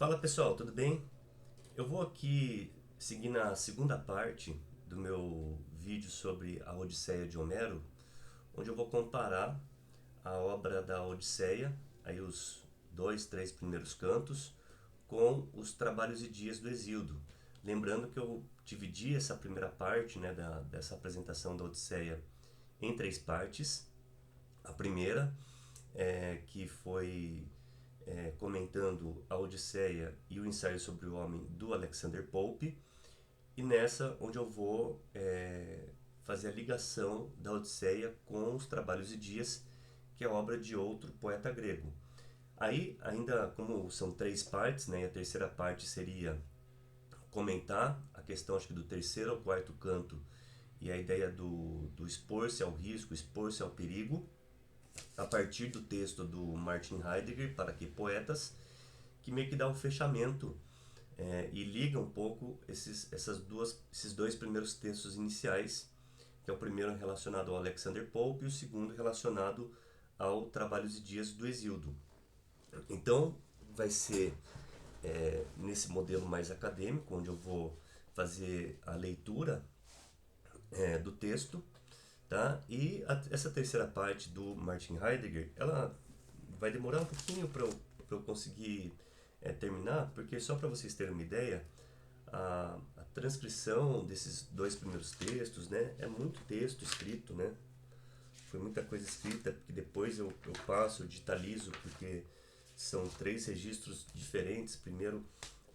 Fala pessoal, tudo bem? Eu vou aqui seguir na segunda parte do meu vídeo sobre a Odisseia de Homero, onde eu vou comparar a obra da Odisseia, aí os dois, três primeiros cantos, com os trabalhos e dias do Hesíodo. Lembrando que eu dividi essa primeira parte, né, dessa apresentação da Odisseia em três partes. A primeira, que foi comentando a Odisseia e o ensaio sobre o homem do Alexander Pope, e nessa onde eu vou fazer a ligação da Odisseia com os Trabalhos e Dias, que é a obra de outro poeta grego. Aí, ainda como são três partes, né, e a terceira parte seria comentar a questão, acho que do terceiro ao quarto canto, e a ideia do expor-se ao risco, expor-se ao perigo, a partir do texto do Martin Heidegger, Para que Poetas, que meio que dá um fechamento e liga um pouco esses dois primeiros textos iniciais, que é o primeiro relacionado ao Alexander Pope e o segundo relacionado ao Trabalhos e Dias do Hesíodo. Então, vai ser nesse modelo mais acadêmico, onde eu vou fazer a leitura do texto, tá? E essa terceira parte do Martin Heidegger, ela vai demorar um pouquinho para eu conseguir terminar, porque só para vocês terem uma ideia, a transcrição desses dois primeiros textos, né, é muito texto escrito, né? Foi muita coisa escrita, porque depois eu passo, digitalizo, porque são três registros diferentes. Primeiro,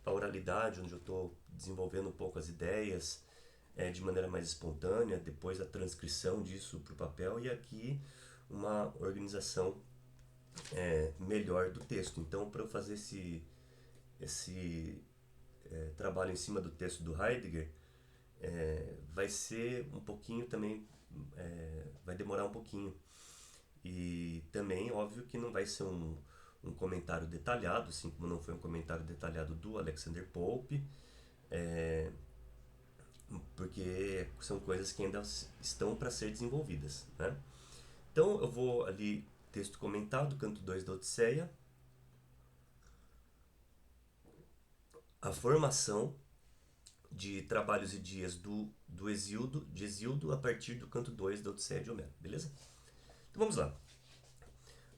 a oralidade, onde eu estou desenvolvendo um pouco as ideias de maneira mais espontânea, depois a transcrição disso para o papel, e aqui uma organização melhor do texto. Então, para eu fazer esse trabalho em cima do texto do Heidegger, vai ser um pouquinho também, vai demorar um pouquinho. E também, óbvio que não vai ser um comentário detalhado, assim como não foi um comentário detalhado do Alexander Pope, porque são coisas que ainda estão para ser desenvolvidas, né? Então eu vou ali, texto comentado, canto 2 da Odisseia, a formação de trabalhos e dias de Hesíodo a partir do canto 2 da Odisseia de Homero, beleza? Então vamos lá.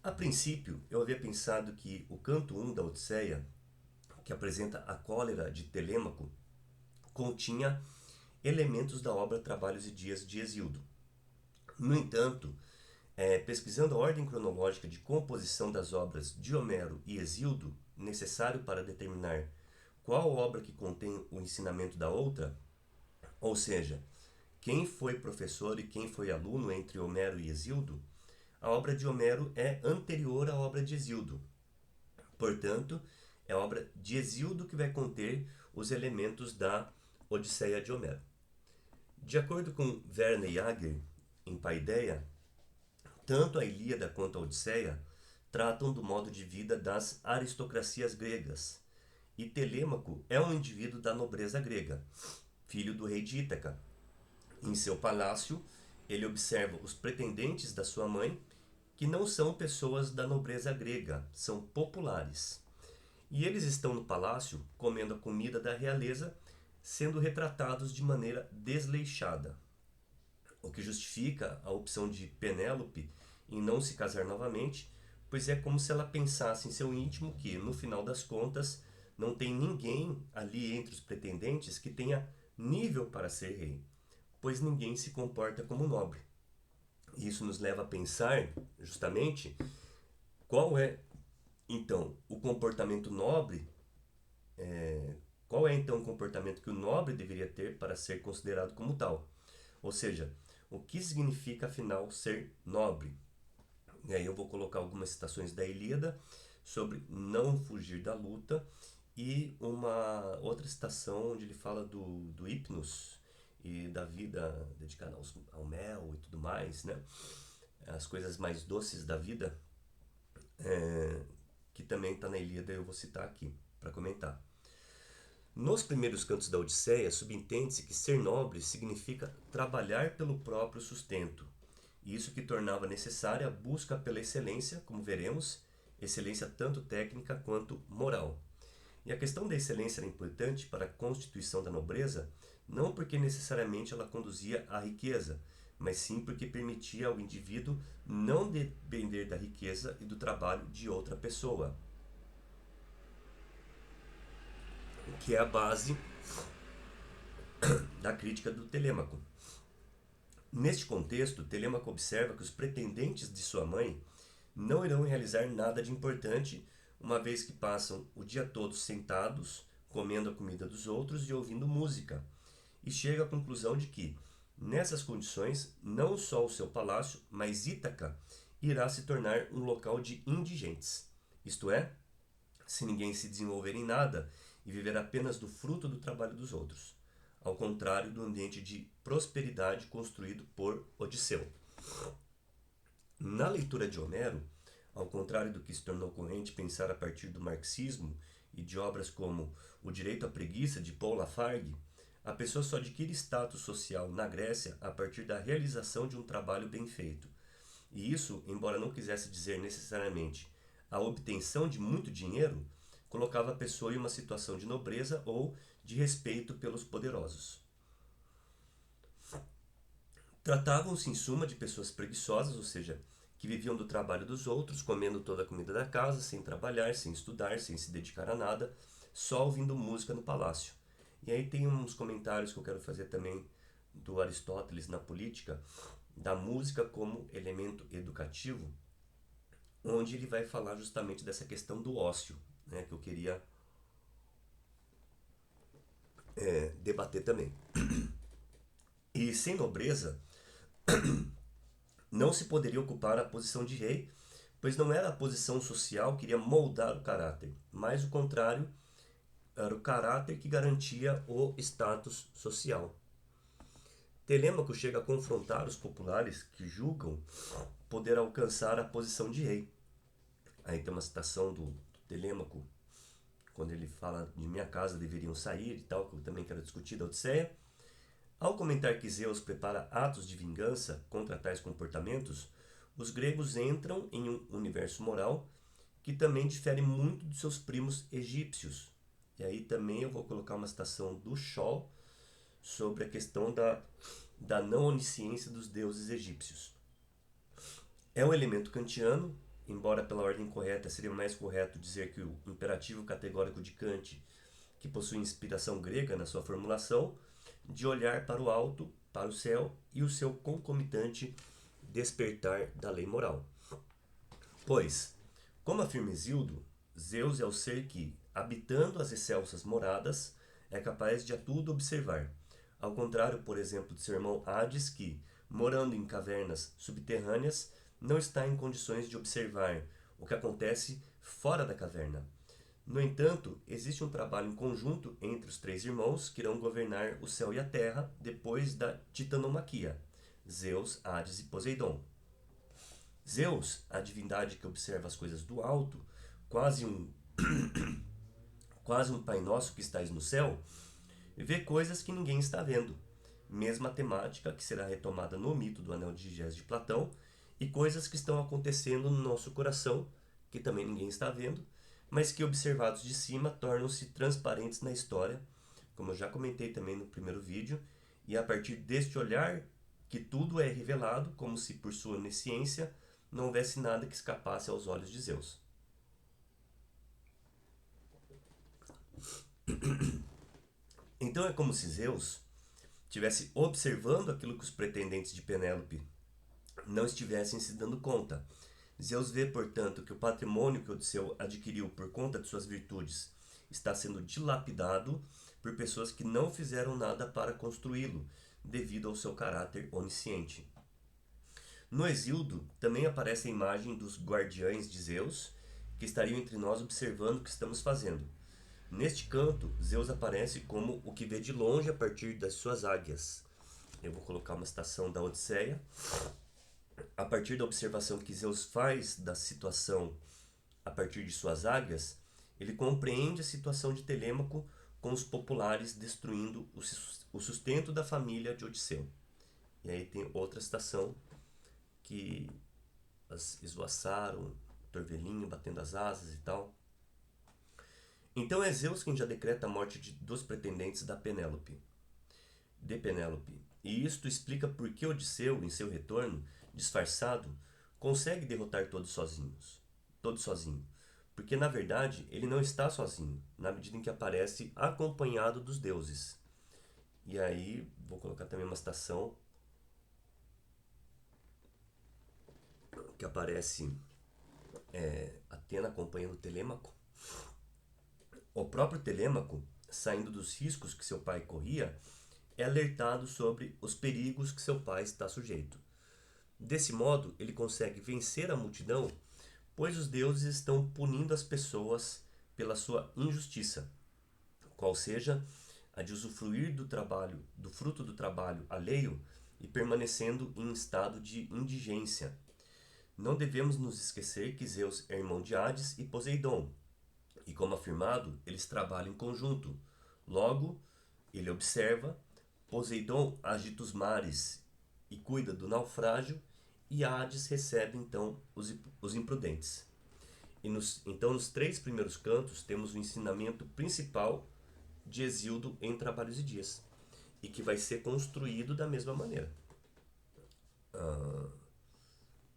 A princípio, eu havia pensado que o canto 1 da Odisseia, que apresenta a cólera de Telêmaco, continha elementos da obra Trabalhos e Dias de Hesíodo. No entanto, pesquisando a ordem cronológica de composição das obras de Homero e Hesíodo, necessário para determinar qual obra que contém o ensinamento da outra, ou seja, quem foi professor e quem foi aluno entre Homero e Hesíodo, a obra de Homero é anterior à obra de Hesíodo. Portanto, é a obra de Hesíodo que vai conter os elementos da Odisseia de Homero. De acordo com Werner Jaeger, em Paideia, tanto a Ilíada quanto a Odisseia tratam do modo de vida das aristocracias gregas, e Telêmaco é um indivíduo da nobreza grega, filho do rei de Ítaca. Em seu palácio, ele observa os pretendentes da sua mãe, que não são pessoas da nobreza grega, são populares. E eles estão no palácio comendo a comida da realeza, sendo retratados de maneira desleixada, o que justifica a opção de Penélope em não se casar novamente, pois é como se ela pensasse em seu íntimo que, no final das contas, não tem ninguém ali entre os pretendentes que tenha nível para ser rei, pois ninguém se comporta como nobre. E isso nos leva a pensar, justamente, qual é, então, o comportamento nobre, qual é, então, o comportamento que o nobre deveria ter para ser considerado como tal? Ou seja, o que significa, afinal, ser nobre? E aí eu vou colocar algumas citações da Ilíada sobre não fugir da luta e uma outra citação onde ele fala do hipnos e da vida dedicada ao mel e tudo mais, né? As coisas mais doces da vida, que também está na Ilíada, eu vou citar aqui para comentar. Nos primeiros cantos da Odisseia, subentende-se que ser nobre significa trabalhar pelo próprio sustento. Isso que tornava necessária a busca pela excelência, como veremos, excelência tanto técnica quanto moral. E a questão da excelência era importante para a constituição da nobreza, não porque necessariamente ela conduzia à riqueza, mas sim porque permitia ao indivíduo não depender da riqueza e do trabalho de outra pessoa, que é a base da crítica do Telêmaco. Neste contexto, Telêmaco observa que os pretendentes de sua mãe não irão realizar nada de importante, uma vez que passam o dia todo sentados, comendo a comida dos outros e ouvindo música, e chega à conclusão de que, nessas condições, não só o seu palácio, mas Ítaca irá se tornar um local de indigentes, isto é, se ninguém se desenvolver em nada e viver apenas do fruto do trabalho dos outros, ao contrário do ambiente de prosperidade construído por Odisseu. Na leitura de Homero, ao contrário do que se tornou corrente pensar a partir do marxismo e de obras como O Direito à Preguiça, de Paul Lafargue, a pessoa só adquire status social na Grécia a partir da realização de um trabalho bem feito. E isso, embora não quisesse dizer necessariamente a obtenção de muito dinheiro, colocava a pessoa em uma situação de nobreza ou de respeito pelos poderosos. Tratavam-se, em suma, de pessoas preguiçosas, ou seja, que viviam do trabalho dos outros, comendo toda a comida da casa, sem trabalhar, sem estudar, sem se dedicar a nada, só ouvindo música no palácio. E aí tem uns comentários que eu quero fazer também do Aristóteles na política, da música como elemento educativo, onde ele vai falar justamente dessa questão do ócio, né, que eu queria debater também. E sem nobreza, não se poderia ocupar a posição de rei, pois não era a posição social que iria moldar o caráter, mas o contrário, era o caráter que garantia o status social. Telêmaco chega a confrontar os populares que julgam poder alcançar a posição de rei. Aí tem uma citação do Telêmaco, quando ele fala de minha casa deveriam sair e tal, que eu também quero discutir da Odisseia. Ao comentar que Zeus prepara atos de vingança contra tais comportamentos, os gregos entram em um universo moral que também difere muito dos seus primos egípcios. E aí também eu vou colocar uma citação do Shaw sobre a questão da não onisciência dos deuses egípcios. É um elemento kantiano, embora pela ordem correta seria mais correto dizer que o imperativo categórico de Kant, que possui inspiração grega na sua formulação, de olhar para o alto, para o céu e o seu concomitante despertar da lei moral. Pois, como afirma Hesíodo, Zeus é o ser que, habitando as excelsas moradas, é capaz de a tudo observar. Ao contrário, por exemplo, de seu irmão Hades, que, morando em cavernas subterrâneas, não está em condições de observar o que acontece fora da caverna. No entanto, existe um trabalho em conjunto entre os três irmãos que irão governar o céu e a terra depois da titanomaquia: Zeus, Hades e Poseidon. Zeus, a divindade que observa as coisas do alto, quase um, quase um Pai Nosso que estais no céu, vê coisas que ninguém está vendo. Mesma temática que será retomada no mito do Anel de Gigés de Platão, e coisas que estão acontecendo no nosso coração, que também ninguém está vendo, mas que observados de cima tornam-se transparentes na história, como eu já comentei também no primeiro vídeo, e a partir deste olhar que tudo é revelado, como se por sua onisciência não houvesse nada que escapasse aos olhos de Zeus. Então é como se Zeus estivesse observando aquilo que os pretendentes de Penélope não estivessem se dando conta. Zeus vê, portanto, que o patrimônio que Odisseu adquiriu por conta de suas virtudes está sendo dilapidado por pessoas que não fizeram nada para construí-lo, devido ao seu caráter onisciente. No Hesíodo também aparece a imagem dos guardiães de Zeus, que estariam entre nós observando o que estamos fazendo. Neste canto, Zeus aparece como o que vê de longe a partir das suas águias. Eu vou colocar uma citação da Odisseia. A partir da observação que Zeus faz da situação a partir de suas águias, ele compreende a situação de Telêmaco com os populares destruindo o sustento da família de Odisseu. E aí tem outra citação que as esvoaçaram, torvelinho batendo as asas e tal. Então é Zeus quem já decreta a morte dos pretendentes de Penélope. E isto explica por que Odisseu, em seu retorno, disfarçado, consegue derrotar todos sozinho. Porque na verdade ele não está sozinho, na medida em que aparece acompanhado dos deuses. E aí, vou colocar também uma citação que aparece Atena acompanhando Telêmaco. O próprio Telêmaco, saindo dos riscos que seu pai corria, é alertado sobre os perigos que seu pai está sujeito. Desse modo, ele consegue vencer a multidão, pois os deuses estão punindo as pessoas pela sua injustiça, qual seja a de usufruir do fruto do trabalho alheio e permanecendo em estado de indigência. Não devemos nos esquecer que Zeus é irmão de Hades e Poseidon, e como afirmado, eles trabalham em conjunto. Logo, ele observa, Poseidon agita os mares e cuida do naufrágio, e Hades recebe então os imprudentes. Então, nos 3 primeiros cantos, temos o ensinamento principal de Hesíodo em Trabalhos e Dias, e que vai ser construído da mesma maneira.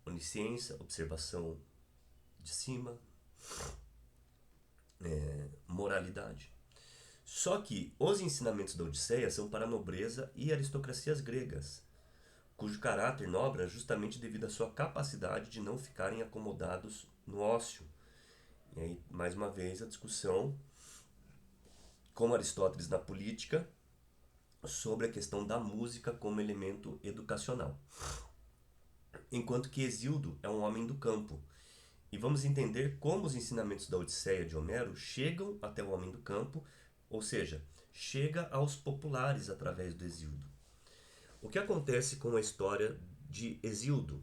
Onisciência, observação de cima, moralidade. Só que os ensinamentos da Odisseia são para a nobreza e aristocracias gregas, cujo caráter nobre é justamente devido à sua capacidade de não ficarem acomodados no ócio. E aí, mais uma vez, a discussão com Aristóteles na política sobre a questão da música como elemento educacional. Enquanto que Hesíodo é um homem do campo. E vamos entender como os ensinamentos da Odisseia de Homero chegam até o homem do campo, ou seja, chega aos populares através do Hesíodo. O que acontece com a história de Hesíodo?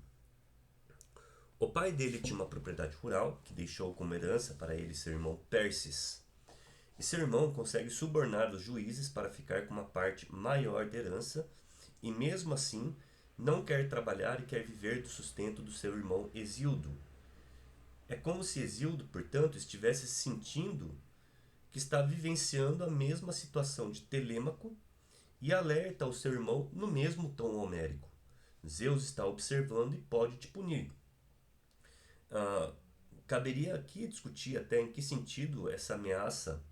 O pai dele tinha uma propriedade rural que deixou como herança para ele seu irmão Pérsis. E seu irmão consegue subornar os juízes para ficar com uma parte maior da herança e mesmo assim não quer trabalhar e quer viver do sustento do seu irmão Hesíodo. É como se Hesíodo, portanto, estivesse sentindo que está vivenciando a mesma situação de Telêmaco e alerta ao seu irmão no mesmo tom homérico. Zeus está observando e pode te punir. Caberia aqui discutir até em que sentido essa ameaça,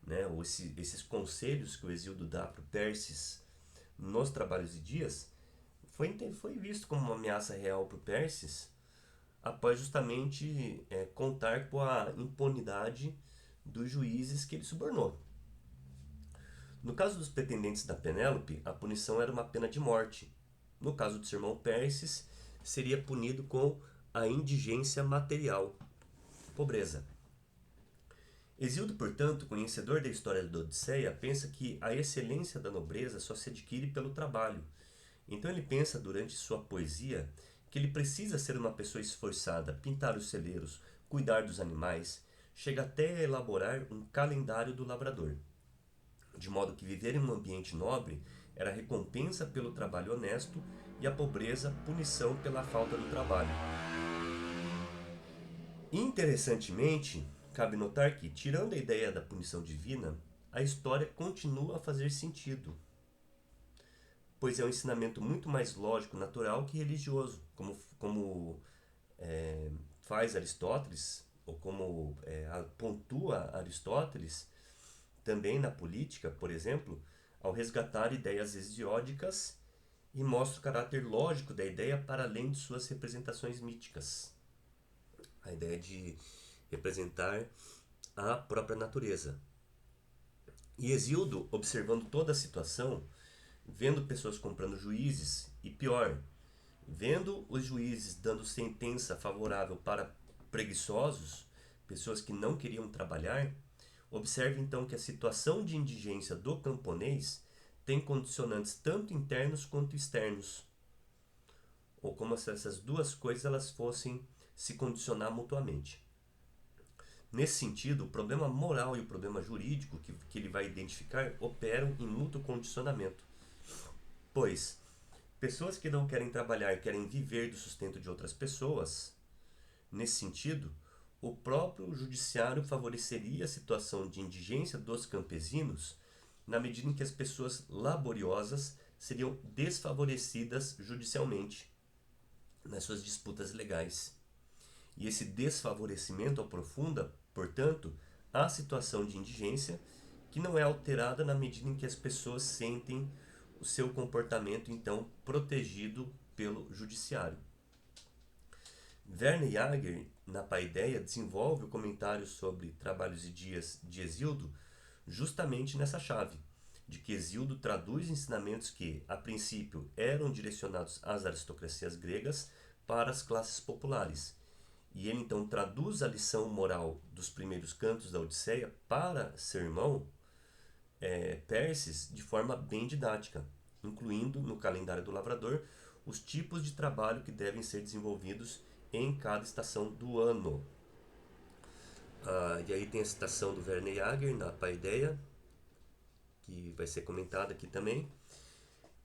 né, ou esses conselhos que o Hesíodo dá para o Pérsis nos Trabalhos e Dias, foi visto como uma ameaça real para o Pérsis, após justamente contar com a impunidade dos juízes que ele subornou. No caso dos pretendentes da Penélope, a punição era uma pena de morte. No caso do seu irmão Pérsis, seria punido com a indigência material, pobreza. Hesíodo, portanto, conhecedor da história da Odisseia, pensa que a excelência da nobreza só se adquire pelo trabalho. Então ele pensa durante sua poesia que ele precisa ser uma pessoa esforçada, pintar os celeiros, cuidar dos animais, chega até a elaborar um calendário do lavrador. De modo que viver em um ambiente nobre era recompensa pelo trabalho honesto e a pobreza punição pela falta do trabalho. Interessantemente, cabe notar que, tirando a ideia da punição divina, a história continua a fazer sentido, pois é um ensinamento muito mais lógico, natural que religioso, como faz Aristóteles, ou como pontua Aristóteles, também na política, por exemplo, ao resgatar ideias hesiódicas e mostra o caráter lógico da ideia para além de suas representações míticas. A ideia de representar a própria natureza. E Hesíodo, observando toda a situação, vendo pessoas comprando juízes e, pior, vendo os juízes dando sentença favorável para preguiçosos, pessoas que não queriam trabalhar, observe então que a situação de indigência do camponês tem condicionantes tanto internos quanto externos, ou como se essas duas coisas elas fossem se condicionar mutuamente. Nesse sentido, o problema moral e o problema jurídico que ele vai identificar operam em mútuo condicionamento. Pois, pessoas que não querem trabalhar e querem viver do sustento de outras pessoas, nesse sentido, o próprio judiciário favoreceria a situação de indigência dos campesinos, na medida em que as pessoas laboriosas seriam desfavorecidas judicialmente nas suas disputas legais. E esse desfavorecimento aprofunda, portanto, a situação de indigência, que não é alterada na medida em que as pessoas sentem o seu comportamento, então, protegido pelo judiciário. Werner Jaeger, na Paideia, desenvolve o comentário sobre Trabalhos e Dias de Hesíodo justamente nessa chave, de que Hesíodo traduz ensinamentos que, a princípio, eram direcionados às aristocracias gregas para as classes populares. E ele então traduz a lição moral dos primeiros cantos da Odisseia para seu irmão Perses de forma bem didática, incluindo no calendário do lavrador os tipos de trabalho que devem ser desenvolvidos em cada estação do ano. E aí tem a citação do Werner Jaeger na Paideia, que vai ser comentada aqui também.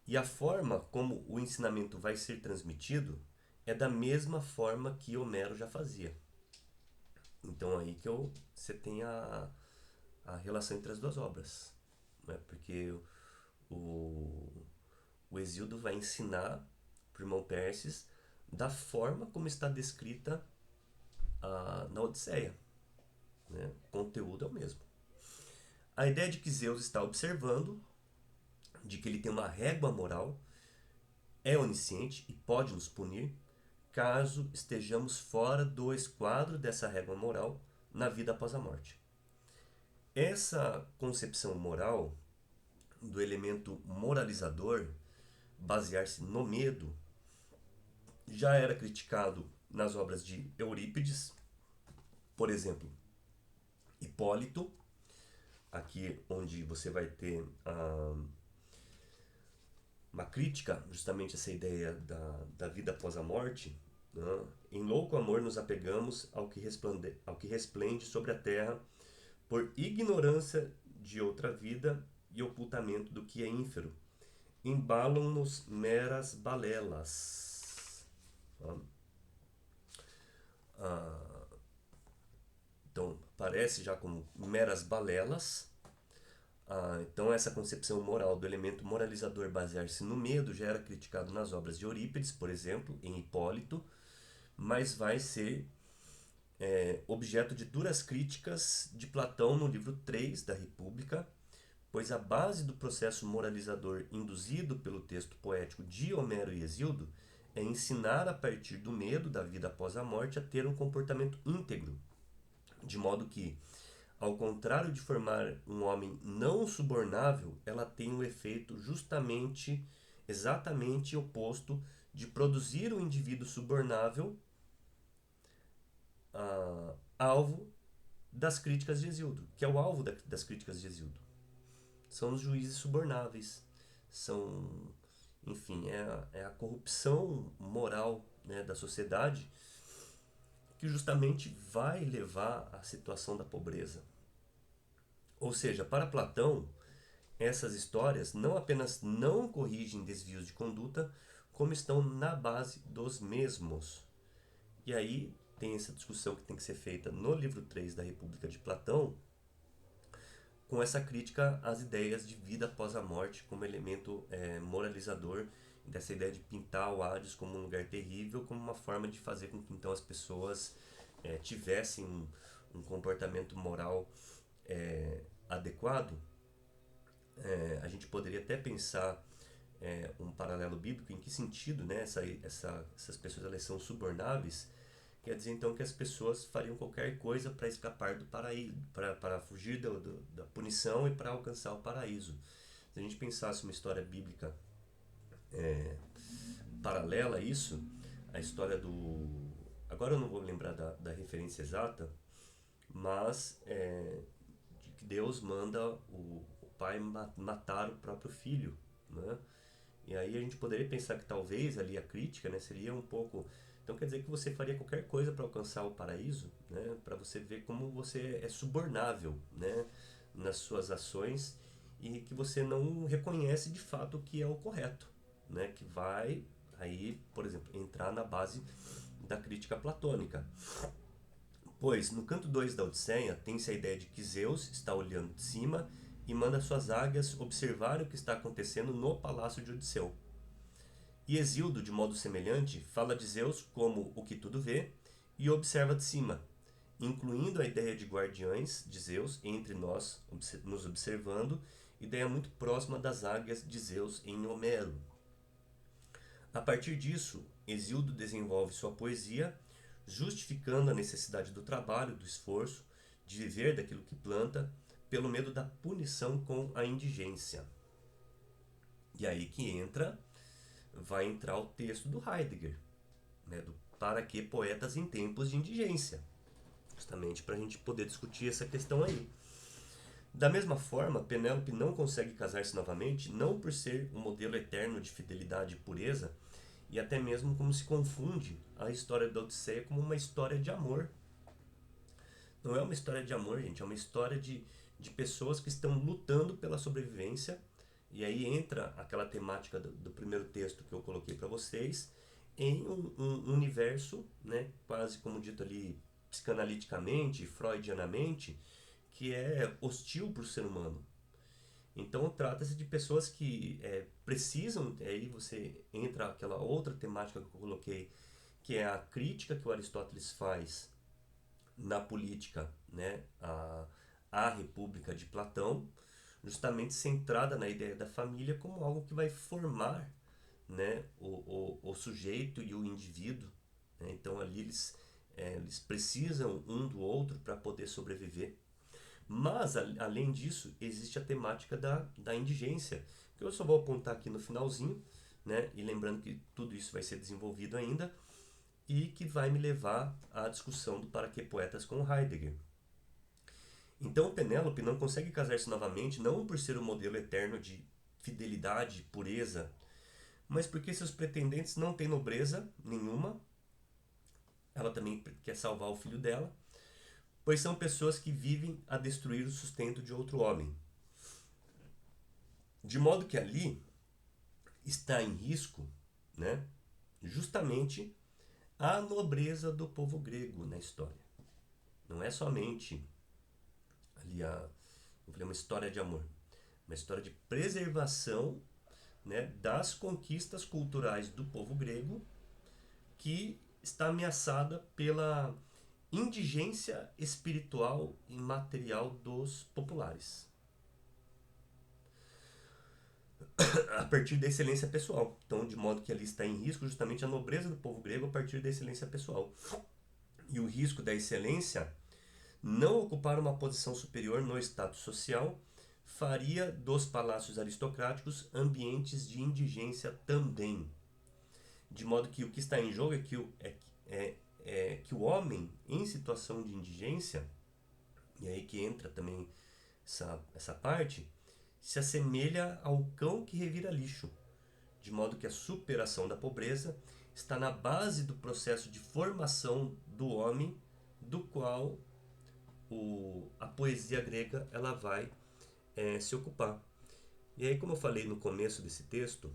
E a forma como o ensinamento vai ser transmitido é da mesma forma que Homero já fazia. Então aí que você tem a relação entre as duas obras, né? Porque o Hesíodo vai ensinar para o irmão Perses da forma como está descrita na Odisseia, né? O conteúdo é o mesmo. A ideia de que Zeus está observando, de que ele tem uma régua moral, é onisciente e pode nos punir caso estejamos fora do esquadro dessa régua moral na vida após a morte. Essa concepção moral do elemento moralizador, basear-se no medo, já era criticado nas obras de Eurípides, por exemplo, Hipólito, aqui onde você vai ter uma crítica justamente a essa ideia da vida após a morte. Né? Em louco amor nos apegamos ao que resplende sobre a terra por ignorância de outra vida e ocultamento do que é ínfero. Embalam-nos meras balelas. Então, parece já como meras balelas. Então, essa concepção moral do elemento moralizador basear-se no medo já era criticado nas obras de Eurípides, por exemplo, em Hipólito, mas vai ser objeto de duras críticas de Platão no livro 3 da República, pois a base do processo moralizador induzido pelo texto poético de Homero e Hesíodo é ensinar a partir do medo da vida após a morte a ter um comportamento íntegro, de modo que, ao contrário de formar um homem não subornável, ela tem um efeito exatamente oposto de produzir um indivíduo subornável, alvo das críticas de Hesíodo, que é o alvo das críticas de Hesíodo. São os juízes subornáveis, enfim, é a corrupção moral, né, da sociedade, que justamente vai levar à situação da pobreza. Ou seja, para Platão, essas histórias não apenas não corrigem desvios de conduta, como estão na base dos mesmos. E aí tem essa discussão que tem que ser feita no livro 3 da República de Platão, com essa crítica às ideias de vida após a morte como elemento moralizador, dessa ideia de pintar o Hades como um lugar terrível, como uma forma de fazer com que então as pessoas tivessem um comportamento moral adequado. A gente poderia até pensar um paralelo bíblico, em que sentido, né, essas pessoas elas são subornáveis. Quer dizer então que as pessoas fariam qualquer coisa para escapar do paraíso, para fugir da punição e para alcançar o paraíso. Se a gente pensasse uma história bíblica paralela a isso, a história do... Agora eu não vou lembrar da referência exata, mas de que Deus manda o pai matar o próprio filho, né? E aí a gente poderia pensar que talvez ali a crítica, né, seria um pouco... Então quer dizer que você faria qualquer coisa para alcançar o paraíso, né? Para você ver como você é subornável, né, nas suas ações, e que você não reconhece de fato o que é o correto, né? Que vai aí, por exemplo, entrar na base da crítica platônica. Pois, no canto 2 da Odisseia, tem-se a ideia de que Zeus está olhando de cima e manda suas águias observar o que está acontecendo no palácio de Odisseu. E Hesíodo, de modo semelhante, fala de Zeus como o que tudo vê e observa de cima, incluindo a ideia de guardiães de Zeus entre nós, nos observando, ideia muito próxima das águias de Zeus em Homero. A partir disso, Hesíodo desenvolve sua poesia, justificando a necessidade do trabalho, do esforço, de viver daquilo que planta, pelo medo da punição com a indigência. E aí que vai entrar o texto do Heidegger, né, do Para que poetas em tempos de indigência, justamente para a gente poder discutir essa questão aí. Da mesma forma, Penélope não consegue casar-se novamente, não por ser um modelo eterno de fidelidade e pureza, e até mesmo como se confunde a história da Odisseia como uma história de amor. Não é uma história de amor, gente, é uma história de pessoas que estão lutando pela sobrevivência. E aí entra aquela temática do primeiro texto que eu coloquei para vocês, em um universo, né, quase como dito ali psicanaliticamente, freudianamente, que é hostil para o ser humano. Então trata-se de pessoas que precisam, aí você entra aquela outra temática que eu coloquei, que é a crítica que o Aristóteles faz na política, né, a República de Platão, justamente centrada na ideia da família como algo que vai formar, né, o sujeito e o indivíduo. Né? Então ali eles precisam um do outro para poder sobreviver. Mas, além disso, existe a temática da indigência, que eu só vou apontar aqui no finalzinho, né? E lembrando que tudo isso vai ser desenvolvido ainda, e que vai me levar à discussão do Para que Poetas com Heidegger. Então, Penélope não consegue casar-se novamente, não por ser o modelo eterno de fidelidade, pureza, mas porque seus pretendentes não têm nobreza nenhuma. Ela também quer salvar o filho dela, pois são pessoas que vivem a destruir o sustento de outro homem. De modo que ali está em risco, né, justamente a nobreza do povo grego na história. Não é somente ali uma história de amor, uma história de preservação, né, das conquistas culturais do povo grego, que está ameaçada pela indigência espiritual e material dos populares, a partir da excelência pessoal. Então, de modo que ali está em risco justamente a nobreza do povo grego a partir da excelência pessoal. E o risco da excelência, não ocupar uma posição superior no status social, faria dos palácios aristocráticos ambientes de indigência também. De modo que o que está em jogo é que o homem em situação de indigência, e aí que entra também essa parte, se assemelha ao cão que revira lixo, de modo que a superação da pobreza está na base do processo de formação do homem, do qual a poesia grega ela vai se ocupar. E aí, como eu falei no começo desse texto,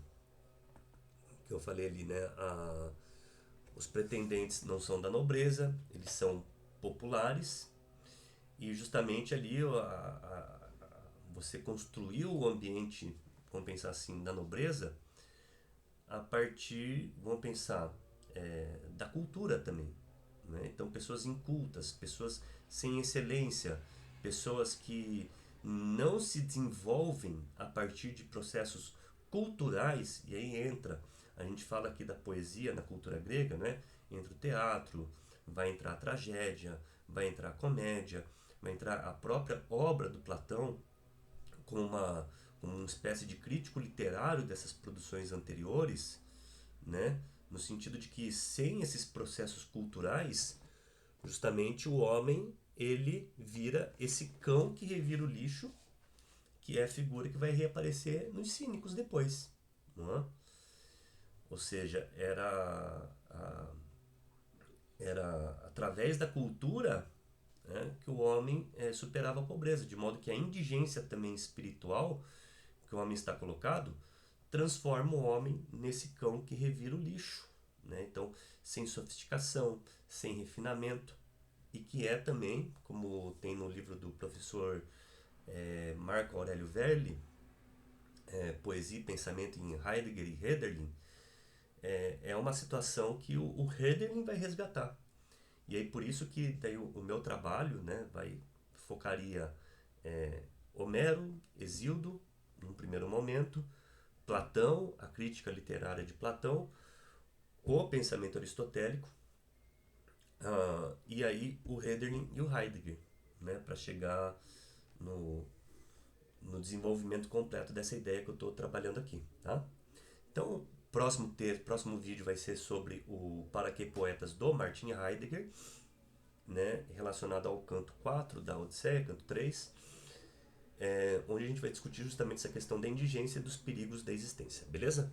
que eu falei ali, né, os pretendentes não são da nobreza, eles são populares, e justamente ali você construiu o ambiente, vamos pensar assim, da nobreza, a partir, vamos pensar, da cultura também. Né? Então, pessoas incultas, pessoas sem excelência, pessoas que não se desenvolvem a partir de processos culturais, e aí a gente fala aqui da poesia na cultura grega, né? Entra o teatro, vai entrar a tragédia, vai entrar a comédia, vai entrar a própria obra do Platão como uma espécie de crítico literário dessas produções anteriores, né? No sentido de que sem esses processos culturais, justamente o homem ele vira esse cão que revira o lixo, que é a figura que vai reaparecer nos cínicos depois, não é? Ou seja, era através da cultura, né, que o homem superava a pobreza, de modo que a indigência também espiritual que o homem está colocado transforma o homem nesse cão que revira o lixo. Né? Então, sem sofisticação, sem refinamento. e que é também, como tem no livro do professor Marco Aurélio Verli, Poesia e Pensamento em Heidegger e Hölderlin, é uma situação que o Hölderlin vai resgatar. E aí por isso que daí o meu trabalho, né, focaria Homero, Hesíodo, num primeiro momento, Platão, a crítica literária de Platão, o pensamento aristotélico, e aí o Hölderlin e o Heidegger, né, para chegar no, no desenvolvimento completo dessa ideia que eu estou trabalhando aqui, tá? Então, próximo vídeo vai ser sobre o Para que Poetas do Martin Heidegger, né, relacionado ao canto 4 da Odisseia, canto 3, onde a gente vai discutir justamente essa questão da indigência e dos perigos da existência, beleza?